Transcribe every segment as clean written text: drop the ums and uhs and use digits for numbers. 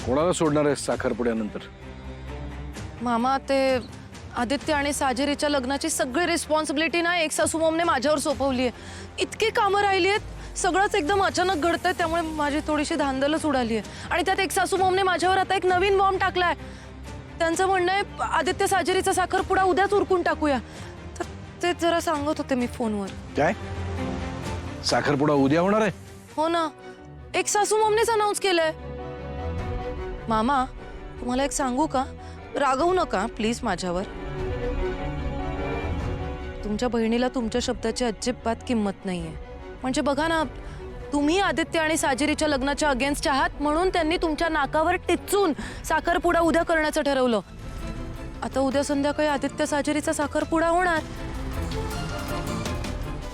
कोणाला सोडणार आहे साखरपुड्यानंतर? मामा ते आदित्य आणि साजिरीच्या लग्नाची सगळी रिस्पॉन्सिबिलिटी ना एक सासू मॉमने माझ्यावर सोपवली आहे। इतकी कामं राहिली आहेत, सगळंच एकदम अचानक घडतंय, त्यामुळे माझी थोडीशी धांदलच उडाली आहे। आणि त्यात एक सासू मॉमने माझ्यावर आता एक नवीन बॉम्ब टाकलाय। त्यांचं म्हणणं आहे आदित्य साजिरीचा साखरपुडा उद्याच उरकून टाकूया। तर ते जरा सांगत होते मी फोनवर। काय साखरपुडा उद्या होणार आहे? हो ना, एक सासू मॉमनेच अनाउन्स केलंय। मामा तुम्हाला एक सांगू का, रागवू नका प्लीज माझ्यावर। तुमच्या बहिणीला तुमच्या शब्दाची अजिबात किंमत नाहीये। म्हणजे बघा ना, तुम्ही आदित्य आणि साजिरीच्या लग्नाच्या अगेन्स्ट आहात म्हणून त्यांनी तुमच्या नाकावर टिचून साखरपुडा उद्या करण्याचं ठरवलं। आता उद्या संध्याकाळी आदित्य साजिरीचा साखरपुडा होणार।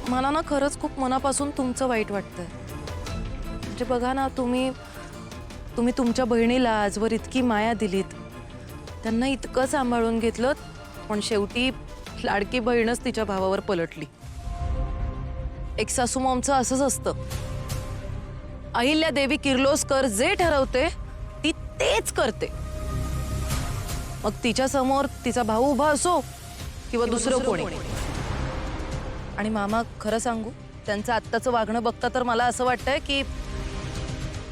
मला ना खरंच खूप मनापासून तुमचं वाईट वाटतंय। म्हणजे बघा ना, तुम्ही तुमच्या बहिणीला आजवर इतकी माया दिलीत, त्यांना इतकं सांभाळून घेतलं, पण शेवटी लाडकी बहीणच तिच्या भावावर पलटली। एक सासू मॉमचं असंच असतं। अहिल्यादेवी किर्लोस्कर जे ठरवते ती तेच करते, मग तिच्या समोर तिचा भाऊ उभा असो किंवा दुसरं कोणी। आणि मामा खरं सांगू, त्यांचं आत्ताचं वागणं बघता तर मला असं वाटतंय की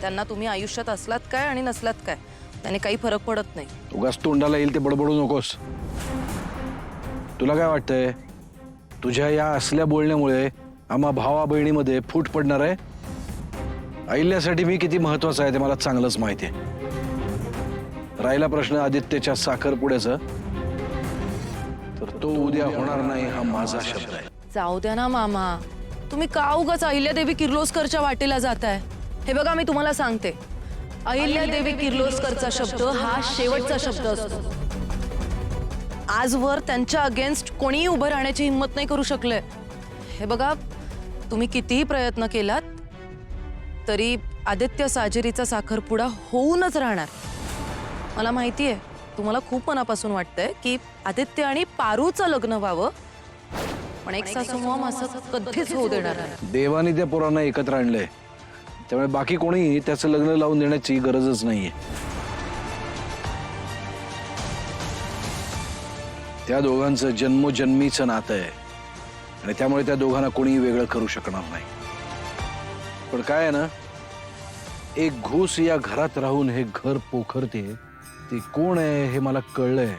त्यांना तुम्ही आयुष्यात असलात काय आणि नसलात काय त्याने काही फरक पडत नाही। उगाच तोंडाला येईल ते बडबडू नकोस। तुला काय वाटतंय, तुझ्या या असल्या बोलण्यामुळे आम्हा भावा बहिणीमध्ये फूट पडणार आहे? अहिल्यासाठी मी किती महत्वाचा आहे ते मला चांगलंच माहिती आहे। राहिला प्रश्न आदित्यच्या साखरपुड्याचा, तर तो उद्या होणार नाही हा माझा शब्द आहे। जाऊ द्या ना मामा, तुम्ही का उगाच अहिल्यादेवी किर्लोस्करच्या वाटेला जाताय? हे बघा मी तुम्हाला सांगते, अहिल्यादेवी किर्लोस्करचा शब्द हा शेवटचा शब्द असतो। आजवर त्यांच्या अगेन्स्ट कोणीही उभं राहण्याची हिंमत नाही करू शकले। हे बघा, तुम्ही कितीही प्रयत्न केलात तरी आदित्य साजिरीचा साखरपुडा होऊनच राहणार। मला माहिती आहे तुम्हाला खूप मनापासून वाटतंय की आदित्य आणि पारूचं लग्न व्हावं, पण एक सासू मॉम असं कधीच होऊ देणार नाही। देवाने त्या पोरांना एकत्र आणलंय, त्यामुळे बाकी कोणी त्याचं लग्न लावून देण्याची गरजच नाहीये। त्या दोघांचं जन्मोजन्मीचं नातं आहे आणि त्यामुळे त्या दोघांना कोणीही वेगळं करू शकणार नाही। पण काय आहे ना, एक घूस या घरात राहून हे घर पोखरते ती कोण आहे हे मला कळलंय,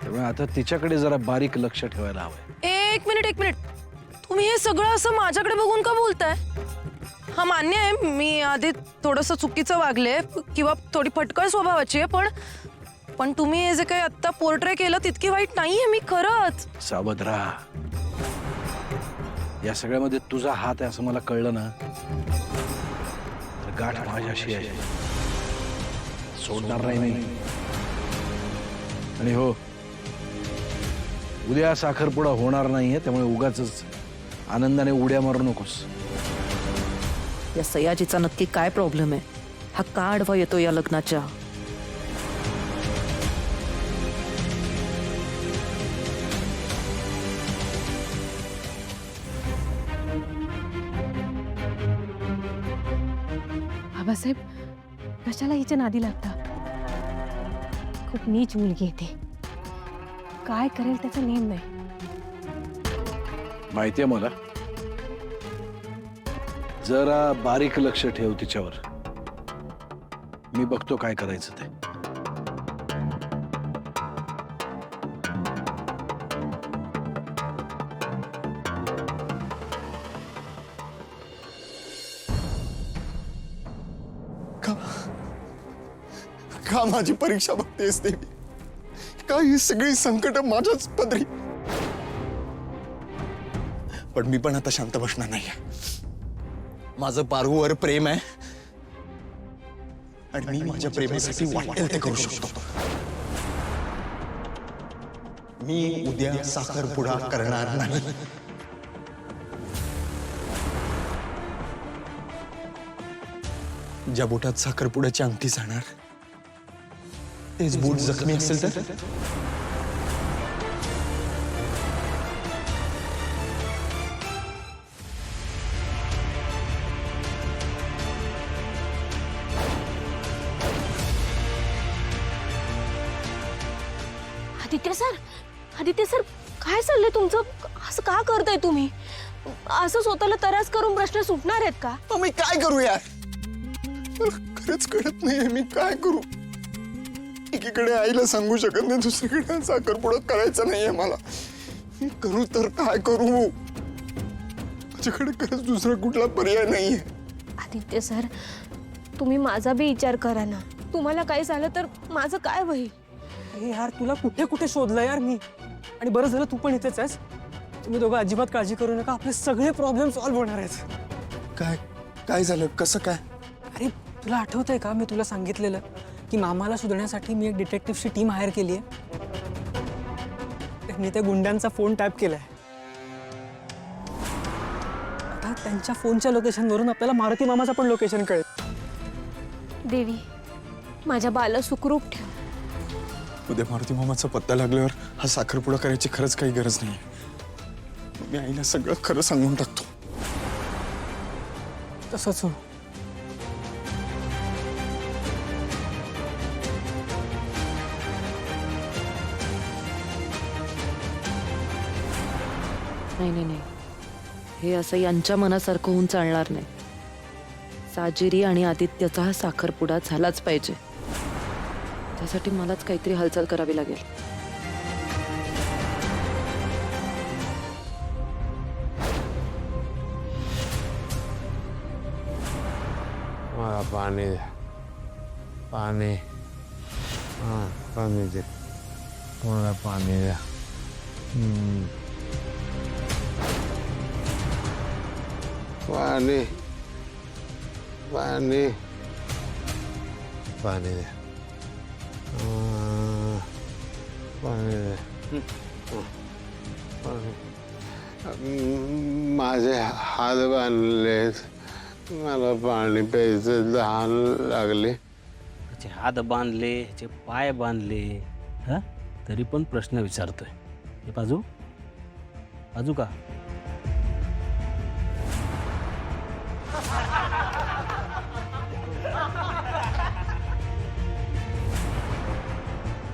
त्यामुळे आता तिच्याकडे जरा बारीक लक्ष ठेवायला हवंय। एक मिनिट, तुम्ही हे सगळं असं माझ्याकडे बघून का बोलताय? हा मान्य आहे, मी आधी थोडंसं चुकीचं वागले किंवा थोडी फटकळ स्वभावाची आहे, पण तुम्ही हे जे काही आत्ता पोर्ट्रे केलं तितकी वाईट नाहीये मी खरंच। सावध राहा, या सगळ्यामध्ये तुझा हात आहे असं मला कळलं ना, तर गाठ माझ्याशी आहे, सोडणार नाही मी। आणि हो, उद्या साखरपुडा होणार नाहीये, त्यामुळे उगाचच आनंदाने उड्या मारू नकोस। या सयाजीचा नक्की काय प्रॉब्लेम आहे? हा का आडवा येतो या लग्नाच्या? बाबासाहेब कशाला हिच्या नादी लागता? खूप नीच मुलगी आहे ती, काय करेल त्याचा नेम नाही। माहितीये मला, जरा बारीक लक्ष ठेव तिच्यावर, मी बघतो काय करायचं ते। का माझी परीक्षा बघतेस देवी? का ही सगळी संकट माझ्याच पदरी? पण मी पण आता शांत बसणार नाहीये। माझं पारूवर प्रेम आहे आणि मी माझ्या प्रेमासाठी वाटेल ते करू शकतो। मी उद्या साखरपुडा करणार नाही। ज्या बोटात साखरपुड्याची अंगठी जाणार तेच बोट जखमी असेल तर? आदित्य सर काय चाललंय तुमचं? असं का करताय तुम्ही? असं स्वतःला त्रास करून प्रश्न सुटणार आहेत का? मग मी काय करू यार? मला खरंच कळत नाहीये मी काय करू. एकीकडे आईला सांगू शकत नाही, दुसरीकडे साखरपुडा करायचा नाहीये मला. मी करू तर काय करू? माझ्याकडे खरंच दुसरा कुठला पर्याय नाहीये. आदित्य सर तुम्ही माझा बी विचार करा ना. तुम्हाला काय झालं तर माझं काय होईल? अरे यार तुला कुठे कुठे शोधलं यार मी. आणि बरं झालं तू पण इथेच आहेस. तुम्ही दोघं अजिबात काळजी करू नका, आपले सगळे प्रॉब्लेम सॉल्व्ह होणार आहेत. काय काय झालं? कसं काय? अरे तुला आठवतंय का मी तुला सांगितलेलं की मामाला शोधण्यासाठी मी एक डिटेक्टिव्हची टीम हायर केली आहे. त्यांनी त्या गुंड्यांचा फोन टॅप केलाय. आता त्यांच्या फोनच्या लोकेशनवरून आपल्याला मारुती मामाचा पण लोकेशन कळेल. देवी माझ्या बाला सुखरूप ठेव. उद्या मारुती मामाचा पत्ता लागल्यावर हा साखरपुडा करायची खरंच काही गरज नाही. मी आईला सगळं खरं सांगून टाकतो. तसंच हो. नाही, हे असं यांच्या मनासारखं होऊन चालणार नाही. साजिरी आणि आदित्यचा हा साखरपुडा झालाच पाहिजे. त्यासाठी मलाच काहीतरी हालचाल करावी लागेल. मला पाणी द्या. पाणी. हां पाणी दे. मला पाणी द्या. पाणी पाणी पाणी द्या. पाणी द्या. पाणी. माझे हात बांधलेत. मला पाणी प्यायचं तहान लागले. त्याचे हात बांधले, त्याचे पाय बांधले, हा तरी पण प्रश्न विचारतोय. हे बाजू बाजू का?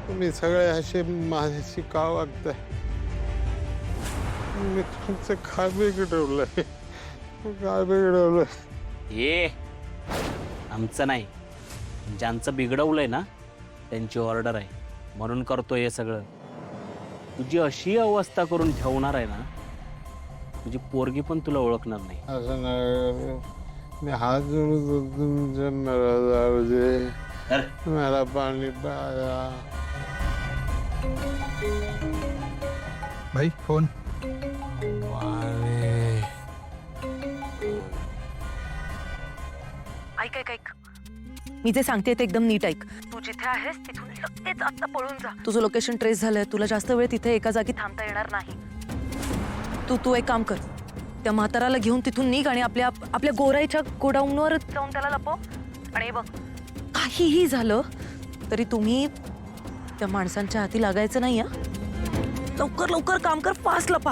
तुम्ही सगळे असे माझ्याशी का वागताय? मी तुमचं काय बिघडवलंय? काय बिघडवलंय? हे आमचं नाही, ज्यांचं बिघडवलंय ना त्यांची ऑर्डर आहे म्हणून करतोय हे सगळं. तुझी अशी अवस्था करून ठेवणार आहे ना, तुझी पोरगी पण तुला ओळखणार नाही. असं नाही. मी हात जोडतो तुमच्या. मला जाऊ दे. मला पाणी पाया. भाई फोन. पाणी. ऐक मी जे सांगते ते एकदम नीट ऐक. तू जिथे आहेस तिथून लगेच आता पळून जा. तुझं लोकेशन ट्रेस झालंय. तुला जास्त वेळ तिथे एका जागी थांबता येणार नाही. तू एक काम कर, त्या म्हाताराला घेऊन तिथून निघ आणि आपल्या गोराईच्या गोडाऊनवर जाऊन त्याला लपव. आणि बघ काहीही झालं तरी तुम्ही त्या माणसांच्या हाती लागायचं नाही. लवकर काम कर, फास्ट लपा.